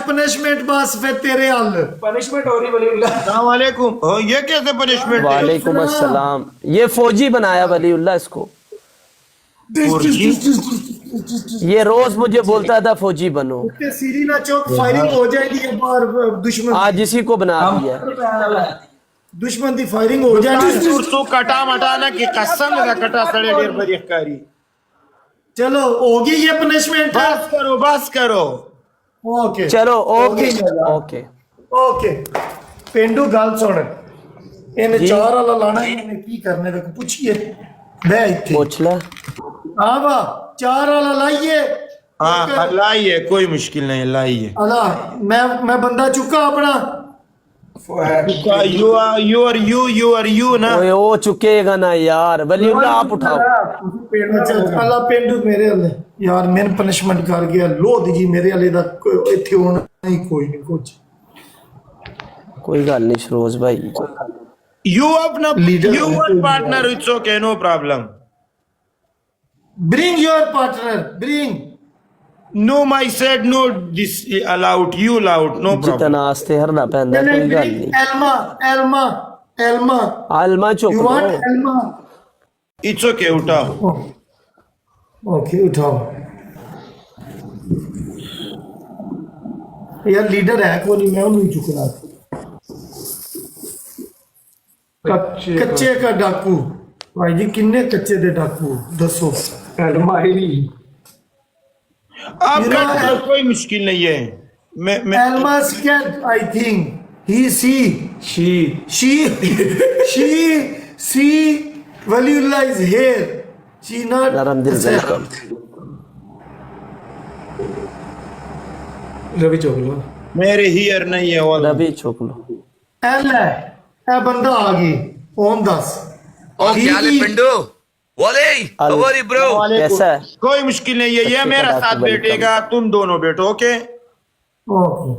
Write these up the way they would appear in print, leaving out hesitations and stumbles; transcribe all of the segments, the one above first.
Punishment बस फिर तेरे हल पनिशमेंट हो रही वलीउल्लाह। अस्सलाम वालेकुम। ये कैसे पनिशमेंट है? वालेकुम अस्सलाम। ये फौजी बनाया वलीउल्लाह इसको। ये रोज मुझे बोलता था फौजी बनो। सीरीना चौक फायरिंग हो जाएगी एक बार दुश्मन आज इसी को बना दिया। दुश्मन की फायरिंग हो जाएगी। तू कटा मटाना की कसम लगा कटा सड़े ढेर बड़ी कारी। चलो होगी ये पनिशमेंट। बस करो। ओके चलो ओके ओके ओके पेंडू गल सुन इन्हें चार वाला लाना इन्हें की करने तक पूछिए मैं इत्थे पूछ ले। हाँ वाह चार वाला लाइए। हाँ लाइए कोई मुश्किल नहीं लाइए। अल्लाह मैं बंदा चुका अपना। यू आर यू ना। ओए वो चुकेगा ना यार। वलीउल्लाह आप उठाओ। अल्लाह पेंडू मेरे वाले यार मैंने पनिशमेंट कर गया लो दी मेरे वाले दा इत्थे होना नहीं कोई नहीं कुछ कोई गल नहीं शरोज भाई। यू अपना your partner it's okay no problem. Bring your partner bring. No my said no this allowed you allowed no problem. जितना आस्ते हरना पैंदा कोई गल नहीं। एल्मा एल्मा एल्मा आलमा चुक you want low. Elma. It's okay उठाओ। ओके उठाओ यार लीडर है को नहीं मैं उन्हें चुकना। कच्चे का डाकू भाई जी किन्ने कच्चे दे डाकू दसो। अलमारी आपका कोई मुश्किल नहीं है। मैं एल्मा स्कैट I think he she Waliullah is here she not. नरम दिल वेलकम। रवि चोगलो मेरे हियर नहीं है वो। रवि चुक लो। एल है ए बंदा आ गई ओम दस। ओ क्या हाल है पिंडू? बोले हमारी ब्रो कैसा है? कोई मुश्किल नहीं है। ये मेरा साथ बैठेगा तुम दोनों बैठो ओके। ओके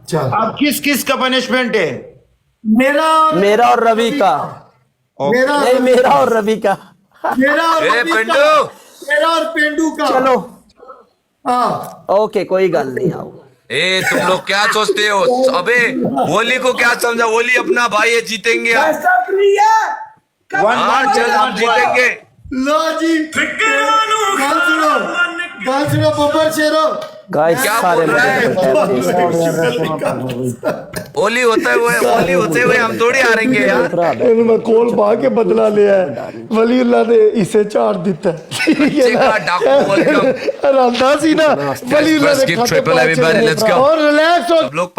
चल अब किस किस का पनिशमेंट है? मेरा और रवि का। मेरा नहीं मेरा और रवि का। मेरा और ए रवि पिंडू का, मेरा और पेंडू का। चलो हाँ ओके कोई गल नहीं आओ। ए तुम लोग क्या सोचते हो? अबे होली को क्या समझा? होली अपना भाई है, जीतेंगे हम। हाँ चल हम जीतेंगे। लो जी गाल सुनो बब्बर शेरो। गाइस क्या सारे बोल रहा है? होली होते हुए हम थोड़ी हारेंगे यार। मैं कोल पा के बदला लिया है वलीउल्लाह ने इसे चार दिता बच्चे का डाकू वेलकम। रांदा सी ना वलीउल्लाह Let's ने give triple everybody, let's go। और रिलैक्स हो सब लोग